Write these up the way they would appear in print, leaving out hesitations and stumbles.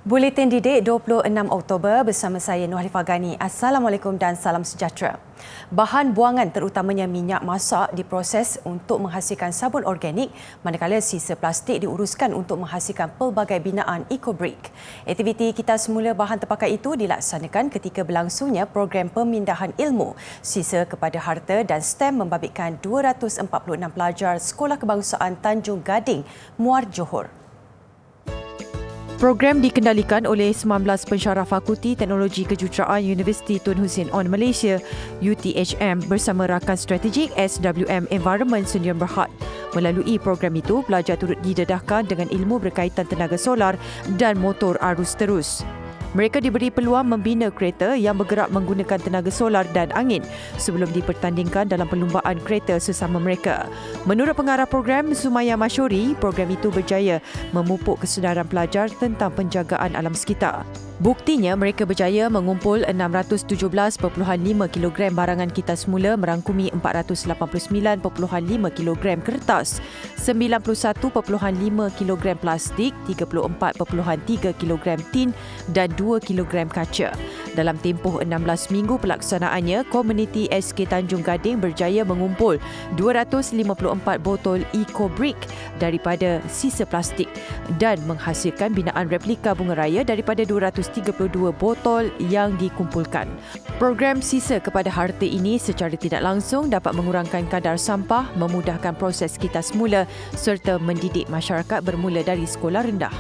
Buletin Didik 26 Oktober bersama saya Nur Halifah Ghani. Assalamualaikum dan salam sejahtera. Bahan buangan terutamanya minyak masak diproses untuk menghasilkan sabun organik, manakala sisa plastik diuruskan untuk menghasilkan pelbagai binaan EcoBrick. Aktiviti Kita Semula Bahan Terpakai itu dilaksanakan ketika berlangsungnya program pemindahan ilmu sisa kepada harta dan STEM membabitkan 246 pelajar Sekolah Kebangsaan Tanjung Gading, Muar Johor. Program dikendalikan oleh 19 pensyarah Fakulti Teknologi Kejuruteraan Universiti Tun Hussein On Malaysia UTHM bersama rakan strategik SWM Environment Sdn Bhd. Melalui program itu, pelajar turut didedahkan dengan ilmu berkaitan tenaga solar dan motor arus terus. Mereka diberi peluang membina kereta yang bergerak menggunakan tenaga solar dan angin sebelum dipertandingkan dalam perlumbaan kereta sesama mereka. Menurut pengarah program Sumaya Masyuri, program itu berjaya memupuk kesedaran pelajar tentang penjagaan alam sekitar. Buktinya, mereka berjaya mengumpul 617.5 kilogram barangan kita semula merangkumi 489.5 kilogram kertas, 91.5 kilogram plastik, 34.3 kilogram tin dan 2 kilogram kaca. Dalam tempoh 16 minggu pelaksanaannya, komuniti SK Tanjung Gading berjaya mengumpul 254 botol EcoBrick daripada sisa plastik dan menghasilkan binaan replika bunga raya daripada 232 botol yang dikumpulkan. Program sisa kepada harta ini secara tidak langsung dapat mengurangkan kadar sampah, memudahkan proses kita semula serta mendidik masyarakat bermula dari sekolah rendah.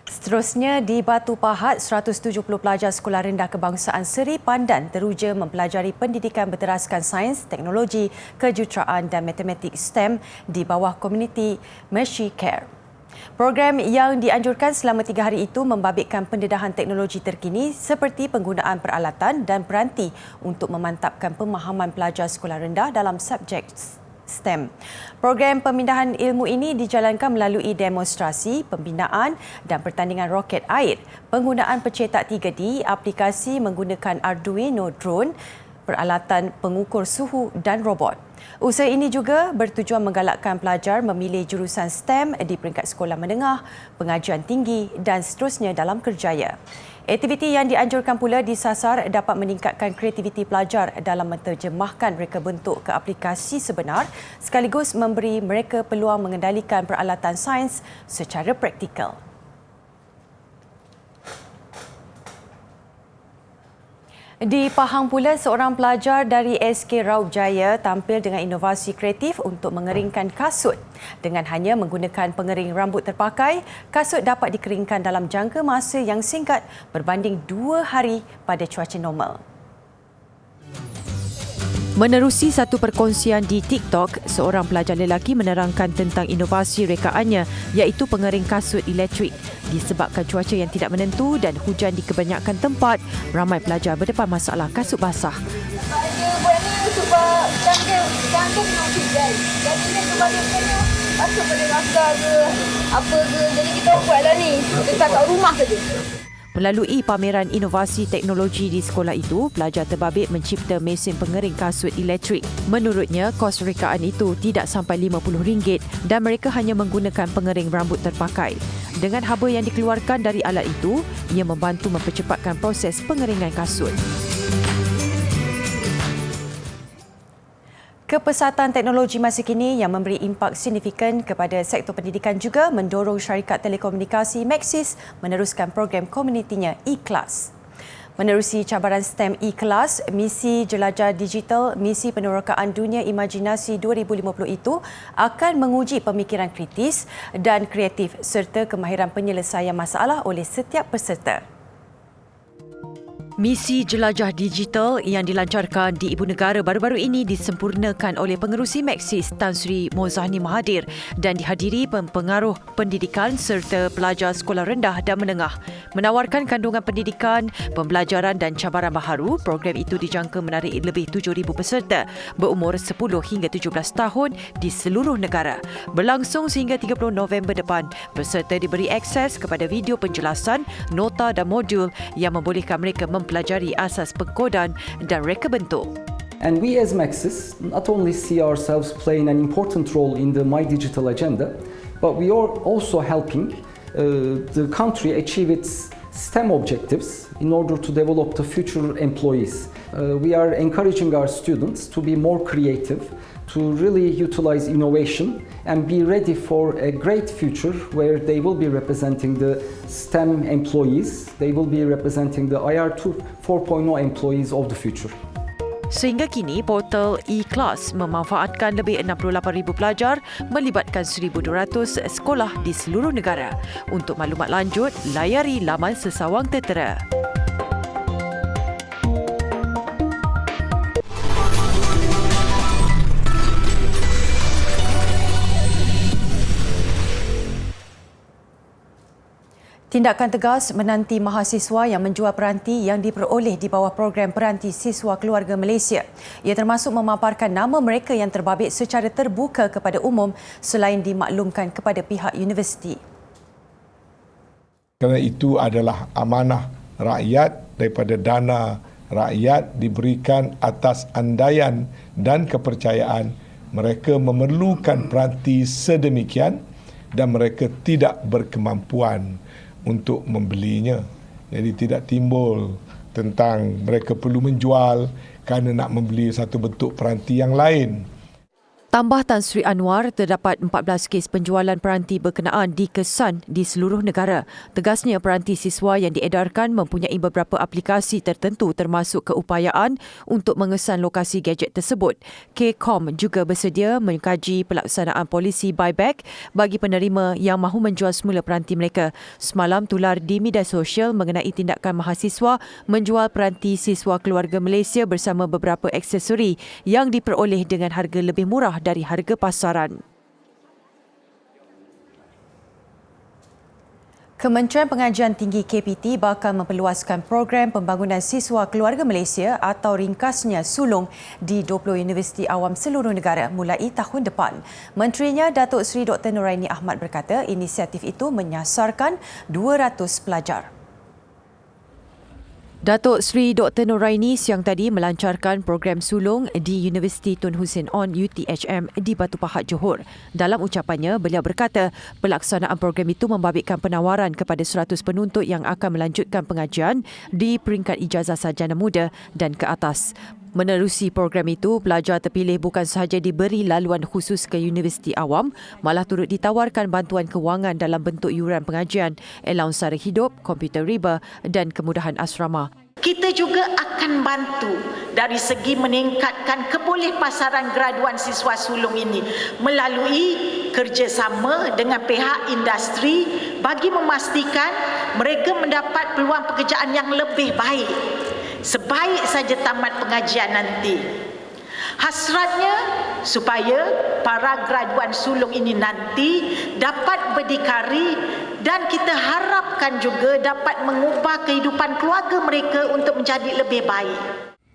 Seterusnya, di Batu Pahat, 170 pelajar Sekolah Rendah Kebangsaan Seri Pandan teruja mempelajari pendidikan berteraskan sains, teknologi, kejuruteraan dan matematik STEM di bawah komuniti Mercy Care. Program yang dianjurkan selama 3 hari itu membabitkan pendedahan teknologi terkini seperti penggunaan peralatan dan peranti untuk memantapkan pemahaman pelajar sekolah rendah dalam subjek STEM. Program pemindahan ilmu ini dijalankan melalui demonstrasi, pembinaan dan pertandingan roket air, penggunaan pencetak 3D, aplikasi menggunakan Arduino drone, peralatan pengukur suhu dan robot. Usaha ini juga bertujuan menggalakkan pelajar memilih jurusan STEM di peringkat sekolah menengah, pengajian tinggi dan seterusnya dalam kerjaya. Aktiviti yang dianjurkan pula disasar dapat meningkatkan kreativiti pelajar dalam menterjemahkan reka bentuk ke aplikasi sebenar sekaligus memberi mereka peluang mengendalikan peralatan sains secara praktikal. Di Pahang pula, seorang pelajar dari SK Raup Jaya tampil dengan inovasi kreatif untuk mengeringkan kasut. Dengan hanya menggunakan pengering rambut terpakai, kasut dapat dikeringkan dalam jangka masa yang singkat berbanding 2 hari pada cuaca normal. Menerusi satu perkongsian di TikTok, seorang pelajar lelaki menerangkan tentang inovasi rekaannya iaitu pengering kasut elektrik. Disebabkan cuaca yang tidak menentu dan hujan di kebanyakan tempat, ramai pelajar berdepan masalah kasut basah. Dia buat ni sebab cangkir hujan. Jadi dia kebanyakannya masuk pada rangka ke apa ke. Jadi kita buatlah ni dekat kat rumah saja. Melalui pameran inovasi teknologi di sekolah itu, pelajar terbabit mencipta mesin pengering kasut elektrik. Menurutnya, kos rekaan itu tidak sampai RM50 dan mereka hanya menggunakan pengering rambut terpakai. Dengan haba yang dikeluarkan dari alat itu, ia membantu mempercepatkan proses pengeringan kasut. Kepesatan teknologi masa kini yang memberi impak signifikan kepada sektor pendidikan juga mendorong syarikat telekomunikasi Maxis meneruskan program komunitinya E-Class. Menerusi cabaran STEM E-Class, misi jelajah digital, misi penerokaan dunia imajinasi 2050 itu akan menguji pemikiran kritis dan kreatif serta kemahiran penyelesaian masalah oleh setiap peserta. Misi jelajah digital yang dilancarkan di Ibu Negara baru-baru ini disempurnakan oleh pengerusi Maxis Tan Sri Mozani Mahathir dan dihadiri pengaruh pendidikan serta pelajar sekolah rendah dan menengah. Menawarkan kandungan pendidikan, pembelajaran dan cabaran baharu, program itu dijangka menarik lebih 7,000 peserta berumur 10 hingga 17 tahun di seluruh negara. Berlangsung sehingga 30 November depan, peserta diberi akses kepada video penjelasan, nota dan modul yang membolehkan mereka mempelajari asas pengkodan dan reka bentuk. And we as Maxis not only see ourselves playing an important role in the My Digital agenda, but we are also helping the country achieve its STEM objectives in order to develop the future employees. We are encouraging our students to be more creative, to really utilize innovation and be ready for a great future where they will be representing the STEM employees, they will be representing the IR 4.0 employees of the future. Sehingga kini, portal e-Class memanfaatkan lebih 68,000 pelajar melibatkan 1,200 sekolah di seluruh negara. Untuk maklumat lanjut, layari laman Sesawang Tertera. Tindakan tegas menanti mahasiswa yang menjual peranti yang diperoleh di bawah program Peranti Siswa Keluarga Malaysia. Ia termasuk memaparkan nama mereka yang terbabit secara terbuka kepada umum selain dimaklumkan kepada pihak universiti. Kerana itu adalah amanah rakyat daripada dana rakyat diberikan atas andaian dan kepercayaan mereka memerlukan peranti sedemikian dan mereka tidak berkemampuan untuk membelinya. Jadi tidak timbul tentang mereka perlu menjual kerana nak membeli satu bentuk peranti yang lain. Tambah Tan Sri Anwar, terdapat 14 kes penjualan peranti berkenaan dikesan di seluruh negara. Tegasnya, peranti siswa yang diedarkan mempunyai beberapa aplikasi tertentu termasuk keupayaan untuk mengesan lokasi gadget tersebut. KCOM juga bersedia mengkaji pelaksanaan polisi buyback bagi penerima yang mahu menjual semula peranti mereka. Semalam tular di media sosial mengenai tindakan mahasiswa menjual peranti siswa keluarga Malaysia bersama beberapa aksesori yang diperoleh dengan harga lebih murah dari harga pasaran. Kementerian Pengajian Tinggi KPT bakal memperluaskan program pembangunan siswa keluarga Malaysia atau ringkasnya sulung di 20 universiti awam seluruh negara mulai tahun depan. Menterinya Datuk Seri Dr. Noraini Ahmad berkata inisiatif itu menyasarkan 200 pelajar. Datuk Seri Dr. Noraini siang tadi melancarkan program sulung di Universiti Tun Hussein On UTHM di Batu Pahat, Johor. Dalam ucapannya, beliau berkata pelaksanaan program itu membabitkan penawaran kepada 100 penuntut yang akan melanjutkan pengajian di peringkat ijazah sarjana muda dan ke atas. Menerusi program itu, pelajar terpilih bukan sahaja diberi laluan khusus ke universiti awam, malah turut ditawarkan bantuan kewangan dalam bentuk yuran pengajian, allowance sara hidup, komputer riba dan kemudahan asrama. Kita juga akan bantu dari segi meningkatkan kebolehpasaran graduan siswa sulung ini melalui kerjasama dengan pihak industri bagi memastikan mereka mendapat peluang pekerjaan yang lebih baik sebaik saja tamat pengajian nanti. Hasratnya supaya para graduan sulung ini nanti dapat berdikari dan kita harapkan juga dapat mengubah kehidupan keluarga mereka untuk menjadi lebih baik.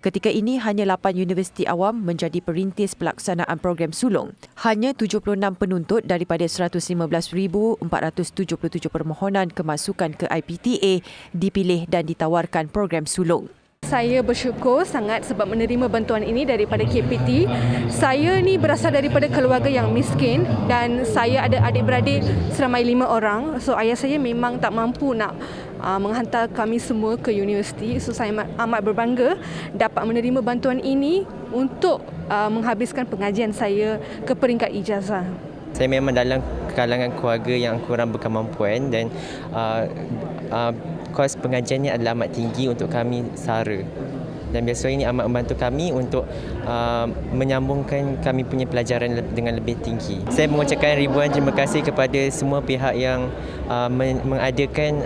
Ketika ini, hanya 8 universiti awam menjadi perintis pelaksanaan program sulung. Hanya 76 penuntut daripada 115,477 permohonan kemasukan ke IPTA dipilih dan ditawarkan program sulung. Saya bersyukur sangat sebab menerima bantuan ini daripada KPT. Saya ni berasal daripada keluarga yang miskin dan saya ada adik-beradik seramai 5 orang. So ayah saya memang tak mampu nak menghantar kami semua ke universiti. So saya amat berbangga dapat menerima bantuan ini untuk menghabiskan pengajian saya ke peringkat ijazah. Saya memang dalam kalangan keluarga yang kurang berkemampuan dan kos pengajiannya adalah amat tinggi untuk kami sara. Dan biasa ini amat membantu kami untuk menyambungkan kami punya pelajaran dengan lebih tinggi. Saya mengucapkan ribuan terima kasih kepada semua pihak yang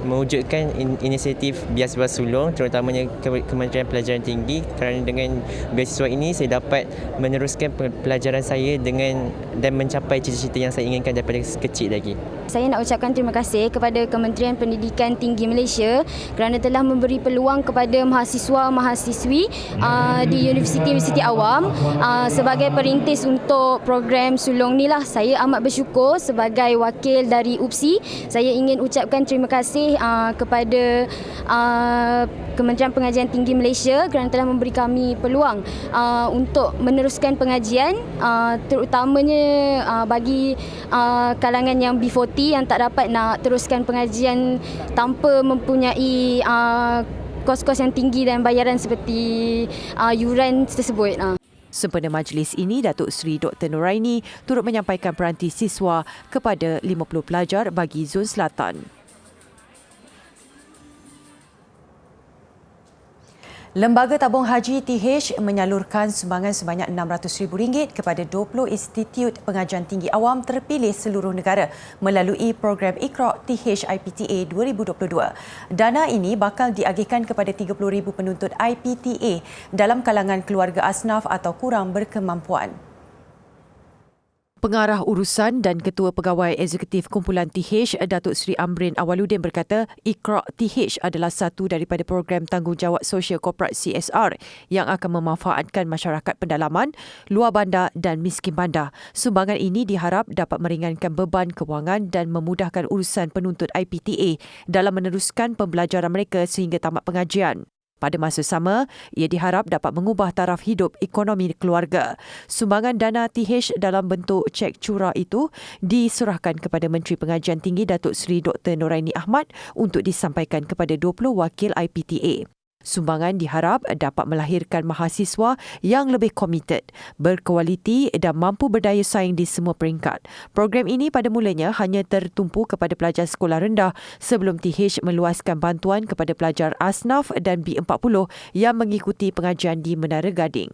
mewujudkan inisiatif beasiswa sulung, terutamanya Kementerian Pelajaran Tinggi, kerana dengan beasiswa ini saya dapat meneruskan pelajaran saya dan mencapai cita-cita yang saya inginkan daripada kecil lagi. Saya nak ucapkan terima kasih kepada Kementerian Pendidikan Tinggi Malaysia kerana telah memberi peluang kepada mahasiswa-mahasiswi negeri di Universiti Awam. Sebagai perintis untuk program sulung ni lah, saya amat bersyukur sebagai wakil dari UPSI. Saya ingin ucapkan terima kasih kepada Kementerian Pengajian Tinggi Malaysia kerana telah memberi kami peluang untuk meneruskan pengajian, terutamanya bagi kalangan yang B40 yang tak dapat nak teruskan pengajian tanpa mempunyai kos-kos yang tinggi dan bayaran seperti yuran tersebut. Sempena majlis ini, Datuk Seri Dr. Noraini turut menyampaikan peranti siswa kepada 50 pelajar bagi Zon Selatan. Lembaga Tabung Haji TH menyalurkan sumbangan sebanyak RM600,000 kepada 20 institut pengajian tinggi awam terpilih seluruh negara melalui program Iqra' TH IPTA 2022. Dana ini bakal diagihkan kepada 30,000 penuntut IPTA dalam kalangan keluarga asnaf atau kurang berkemampuan. Pengarah Urusan dan Ketua Pegawai Eksekutif Kumpulan TH, Datuk Seri Amrin Awaluddin berkata, Iqra' TH adalah satu daripada program tanggungjawab sosial korporat CSR yang akan memanfaatkan masyarakat pendalaman, luar bandar dan miskin bandar. Sumbangan ini diharap dapat meringankan beban kewangan dan memudahkan urusan penuntut IPTA dalam meneruskan pembelajaran mereka sehingga tamat pengajian. Pada masa sama, ia diharap dapat mengubah taraf hidup ekonomi keluarga. Sumbangan dana TH dalam bentuk cek curah itu diserahkan kepada Menteri Pengajian Tinggi Datuk Seri Dr. Noraini Ahmad untuk disampaikan kepada 20 wakil IPTA. Sumbangan diharap dapat melahirkan mahasiswa yang lebih komited, berkualiti dan mampu berdaya saing di semua peringkat. Program ini pada mulanya hanya tertumpu kepada pelajar sekolah rendah sebelum TH meluaskan bantuan kepada pelajar asnaf dan B40 yang mengikuti pengajian di Menara Gading.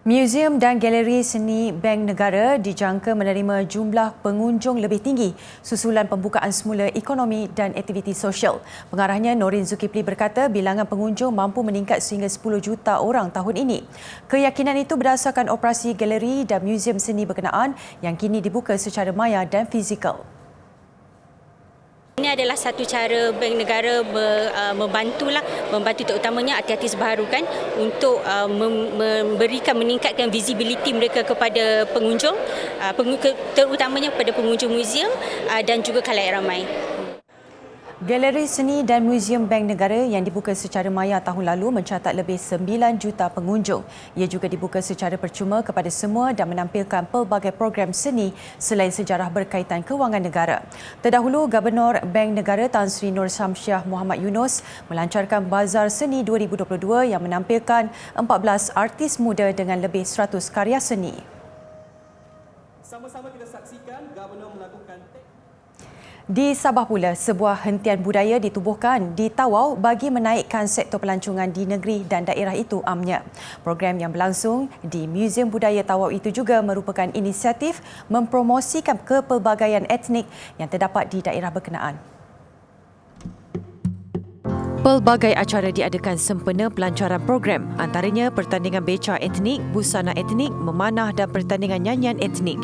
Museum dan galeri seni Bank Negara dijangka menerima jumlah pengunjung lebih tinggi susulan pembukaan semula ekonomi dan aktiviti sosial. Pengarahnya Norin Zulkifli berkata bilangan pengunjung mampu meningkat sehingga 10 juta orang tahun ini. Keyakinan itu berdasarkan operasi galeri dan muzium seni berkenaan yang kini dibuka secara maya dan fizikal. Ini adalah satu cara Bank Negara membantu terutamanya artis-artis baharu kan untuk meningkatkan visibility mereka kepada pengunjung, terutamanya kepada pengunjung muzium dan juga khalayak ramai. Galeri Seni dan Muzium Bank Negara yang dibuka secara maya tahun lalu mencatat lebih 9 juta pengunjung. Ia juga dibuka secara percuma kepada semua dan menampilkan pelbagai program seni selain sejarah berkaitan kewangan negara. Terdahulu, Gubernur Bank Negara Tan Sri Nur Syamsiah Muhammad Yunus melancarkan Bazar Seni 2022 yang menampilkan 14 artis muda dengan lebih 100 karya seni. Sama-sama kita saksikan Gubernur melakukan Di Sabah pula, sebuah hentian budaya ditubuhkan di Tawau bagi menaikkan sektor pelancongan di negeri dan daerah itu amnya. Program yang berlangsung di Muzium Budaya Tawau itu juga merupakan inisiatif mempromosikan kepelbagaian etnik yang terdapat di daerah berkenaan. Pelbagai acara diadakan sempena pelancaran program, antaranya pertandingan beca etnik, busana etnik, memanah dan pertandingan nyanyian etnik.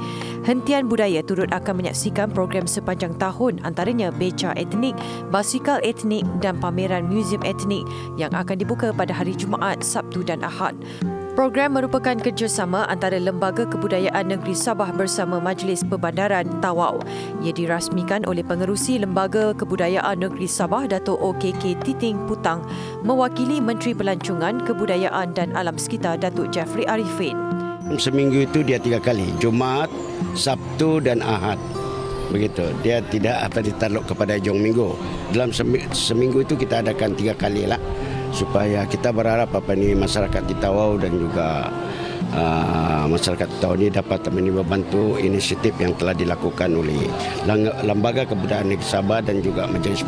Hentian Budaya turut akan menyaksikan program sepanjang tahun antaranya beca etnik, basikal etnik dan pameran muzium etnik yang akan dibuka pada hari Jumaat, Sabtu dan Ahad. Program merupakan kerjasama antara Lembaga Kebudayaan Negeri Sabah bersama Majlis Perbandaran Tawau. Ia dirasmikan oleh Pengerusi Lembaga Kebudayaan Negeri Sabah Dato' OKK Titing Putang mewakili Menteri Pelancongan, Kebudayaan dan Alam Sekitar Datuk Jeffrey Arifin. Seminggu itu dia 3 kali, Jumaat, Sabtu dan Ahad. Begitu. Dia tidak ditakluk kepada jong minggu. Dalam seminggu itu kita adakan 3 kali lah. Supaya kita berharap masyarakat di Tawau dan juga masyarakat Tawau ini dapat membantu inisiatif yang telah dilakukan oleh Lembaga Kebudayaan Negeri Sabah dan juga Majlis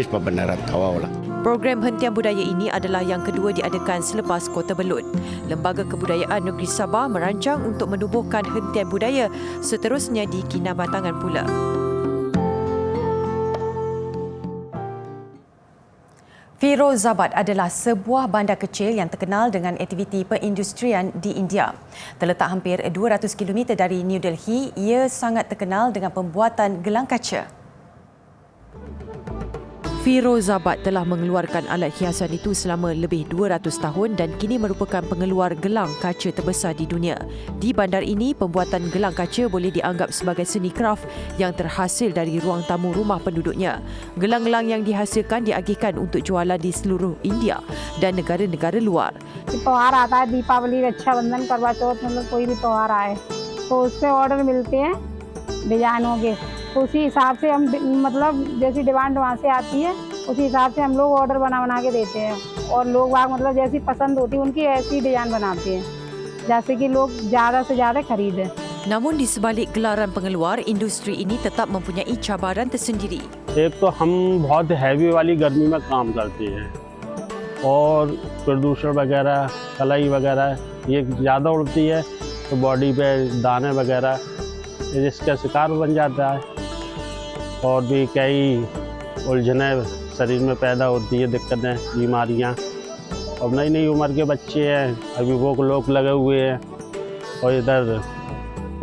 Perbandaran Tawau lah. Program Hentian Budaya ini adalah yang kedua diadakan selepas Kota Belud. Lembaga Kebudayaan Negeri Sabah merancang untuk menubuhkan hentian budaya seterusnya di Kinabatangan pula. Firozabad adalah sebuah bandar kecil yang terkenal dengan aktiviti perindustrian di India. Terletak hampir 200 km dari New Delhi, ia sangat terkenal dengan pembuatan gelang kaca. Firozabad telah mengeluarkan alat hiasan itu selama lebih 200 tahun dan kini merupakan pengeluar gelang kaca terbesar di dunia. Di bandar ini, pembuatan gelang kaca boleh dianggap sebagai seni kraft yang terhasil dari ruang tamu rumah penduduknya. Gelang-gelang yang dihasilkan diagihkan untuk jualan di seluruh India dan negara-negara luar. त्योहार आता है दीपावली, रक्षाबंधन, करवा चौथ, मतलब कोई भी त्योहार आए तो उससे ऑर्डर मिलते हैं डिजाइनों के, तो उसी हिसाब से हम मतलब जैसी डिमांड वहाँ से आती है उसी हिसाब से हम लोग ऑर्डर बना के देते हैं और लोग बाग मतलब जैसी पसंद होती है उनकी ऐसी डिजाइन बनाते हैं जैसे कि लोग ज़्यादा से ज़्यादा खरीदें. Namun di sebalik gelaran pengeluar, industri ini tetap mempunyai cabaran tersendiri. एक तो हम बहुत हैवी वाली गर्मी में काम करते हैं और प्रदूषण वगैरह, कलाई वगैरह ये ज़्यादा उड़ती है तो बॉडी पे दाने वगैरह इसका शिकार बन जाता है और भी कई उलझने शरीर में पैदा होती है, दिक्कतें, बीमारियां. और नई नई उम्र के बच्चे हैं, अभी वो लोग लगे हुए हैं और इधर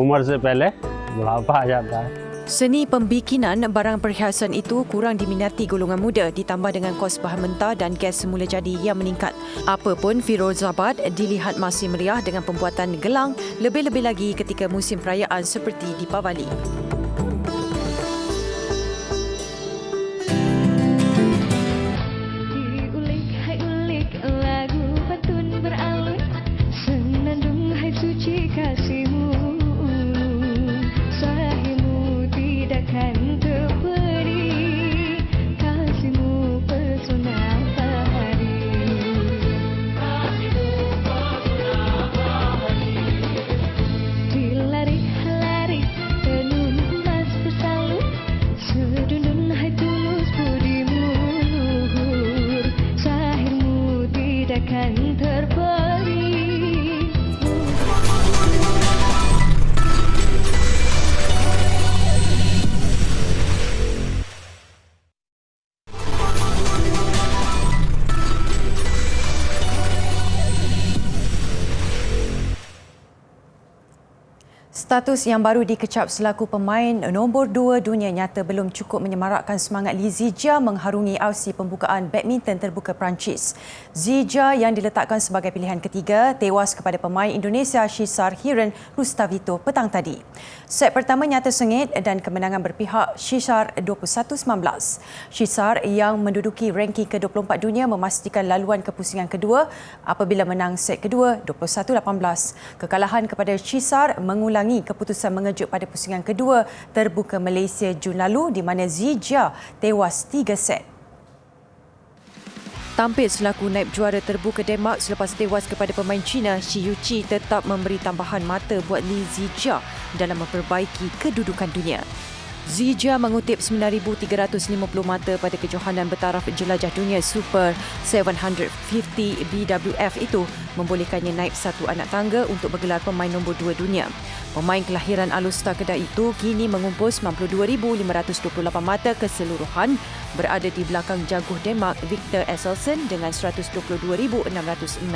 उम्र से पहले बुढ़ापा आ जाता है. Seni pembikinan barang perhiasan itu kurang diminati golongan muda ditambah dengan kos bahan mentah dan gas semula jadi yang meningkat. Apapun, Firozabad dilihat masih meriah dengan pembuatan gelang, lebih-lebih lagi ketika musim perayaan seperti Deepavali. Status yang baru dikecap selaku pemain nombor 2 dunia nyata belum cukup menyemarakkan semangat Li Zijia mengharungi aksi pembukaan badminton terbuka Perancis. Zijia yang diletakkan sebagai pilihan ketiga tewas kepada pemain Indonesia Shizar Hiren Rustavito petang tadi. Set pertama nyata sengit dan kemenangan berpihak Shizar 21-19. Shizar yang menduduki ranking ke-24 dunia memastikan laluan ke pusingan kedua apabila menang set kedua 21-18. Kekalahan kepada Shizar mengulangi keputusan mengejut pada pusingan kedua terbuka Malaysia Jun lalu di mana Zijia tewas 3 set. Tampil selaku naib juara terbuka Denmark selepas tewas kepada pemain China, Shi Yuqi tetap memberi tambahan mata buat Li Zijia dalam memperbaiki kedudukan dunia. Zijia mengutip 9,350 mata pada kejohanan bertaraf jelajah dunia Super 750 BWF itu membolehkannya naik satu anak tangga untuk bergelar pemain nombor 2 dunia. Pemain kelahiran Alustar Kedah itu kini mengumpul 92,528 mata keseluruhan berada di belakang jaguh Denmark Victor Axelsen dengan 122,606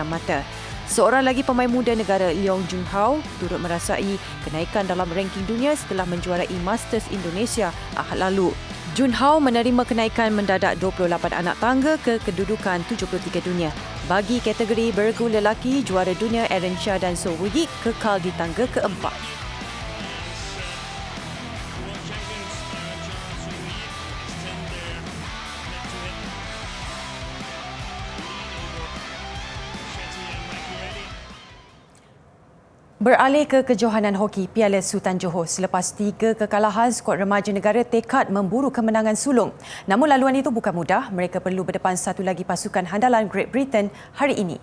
mata. Seorang lagi pemain muda negara Leong Junhao turut merasai kenaikan dalam ranking dunia setelah menjuarai Masters Indonesia Ahad lalu. Junhao menerima kenaikan mendadak 28 anak tangga ke kedudukan 73 dunia. Bagi kategori bergu lelaki, juara dunia Aaron Shah dan So Woo-yik kekal di tangga keempat. Beralih ke kejohanan hoki Piala Sultan Johor. Selepas 3 kekalahan, skuad remaja negara tekad memburu kemenangan sulung. Namun laluan itu bukan mudah. Mereka perlu berdepan satu lagi pasukan handalan Great Britain hari ini.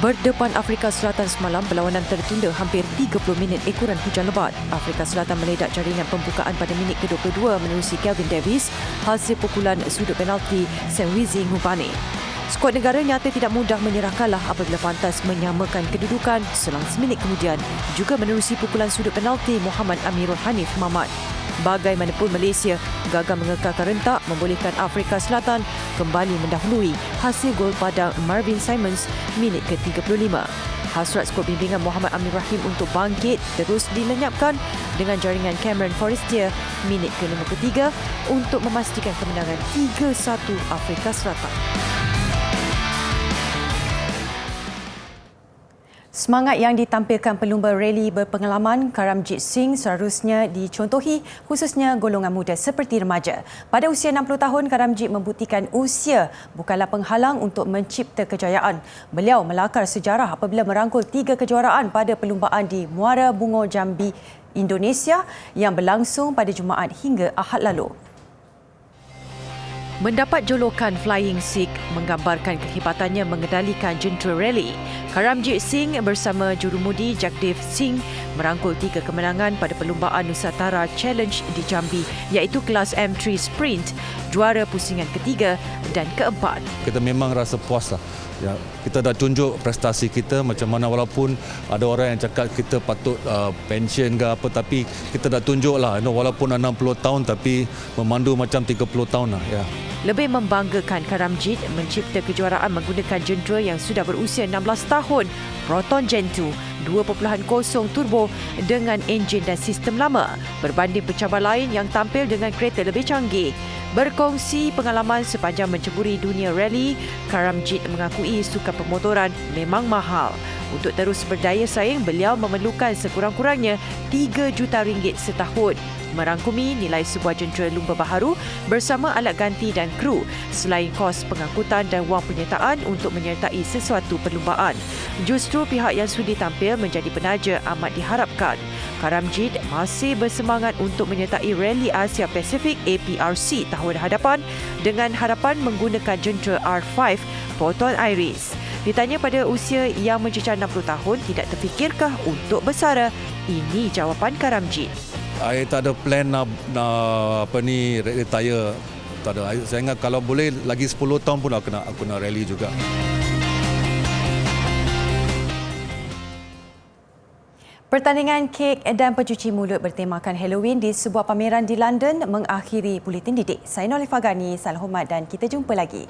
Berdepan Afrika Selatan semalam, perlawanan tertunda hampir 30 minit ekoran hujan lebat. Afrika Selatan meledak jaringan pembukaan pada minit ke-22 menerusi Kelvin Davis hasil pukulan sudut penalti Senwizi Ngubane. Skuad negara nyata tidak mudah menyerah kalah apabila pantas menyamakan kedudukan selang seminit kemudian juga menerusi pukulan sudut penalti Muhammad Amirul Hanif Mamat. Bagaimanapun Malaysia gagal mengekalkan rentak membolehkan Afrika Selatan kembali mendahului hasil gol padang Marvin Simons minit ke-35. Hasrat skuad bimbingan Muhammad Amin Rahim untuk bangkit terus dilenyapkan dengan jaringan Cameron Forestier minit ke-53 untuk memastikan kemenangan 3-1 Afrika Selatan. Semangat yang ditampilkan pelumba rally berpengalaman Karamjit Singh seharusnya dicontohi khususnya golongan muda seperti remaja. Pada usia 60 tahun, Karamjit membuktikan usia bukanlah penghalang untuk mencipta kejayaan. Beliau melakar sejarah apabila merangkul 3 kejuaraan pada perlumbaan di Muara Bungo Jambi, Indonesia yang berlangsung pada Jumaat hingga Ahad lalu. Mendapat julukan Flying Sikh menggambarkan kehebatannya mengendalikan jentera rally. Karamjit Singh bersama jurumudi Jagdev Singh merangkul 3 kemenangan pada perlumbaan Nusantara Challenge di Jambi iaitu kelas M3 Sprint, juara pusingan ketiga dan keempat. Kita memang rasa puas lah. Ya, kita dah tunjuk prestasi kita macam mana, walaupun ada orang yang cakap kita patut pension ke apa, tapi kita dah tunjuk lah, walaupun 60 tahun tapi memandu macam 30 tahun lah. Ya. Lebih membanggakan, Karamjit mencipta kejuaraan menggunakan jentera yang sudah berusia 16 tahun, Proton Gen 2 2.0 turbo dengan enjin dan sistem lama berbanding pencabar lain yang tampil dengan kereta lebih canggih. Berkongsi pengalaman sepanjang menceburi dunia rally, Karamjit mengakui sukan pemotoran memang mahal. Untuk terus berdaya saing, beliau memerlukan sekurang-kurangnya RM3 juta setahun. Merangkumi nilai sebuah jentera lumba baharu bersama alat ganti dan kru selain kos pengangkutan dan wang penyertaan untuk menyertai sesuatu perlumbaan. Justru pihak yang sudi tampil menjadi penaja amat diharapkan. Karamjit masih bersemangat untuk menyertai Rally Asia Pasifik APRC tahun hadapan dengan harapan menggunakan jentera R5 Proton Iris. Ditanya pada usia yang mencecah 60 tahun, tidak terfikirkah untuk bersara? Ini jawapan Karamjit. Saya tak ada plan nak retire. Tak ada. Saya ingat kalau boleh lagi 10 tahun pun aku nak rally juga. Pertandingan kek dan pencuci mulut bertemakan Halloween di sebuah pameran di London mengakhiri Buletin Didik. Saya Nolif Fagani, salam hormat dan kita jumpa lagi.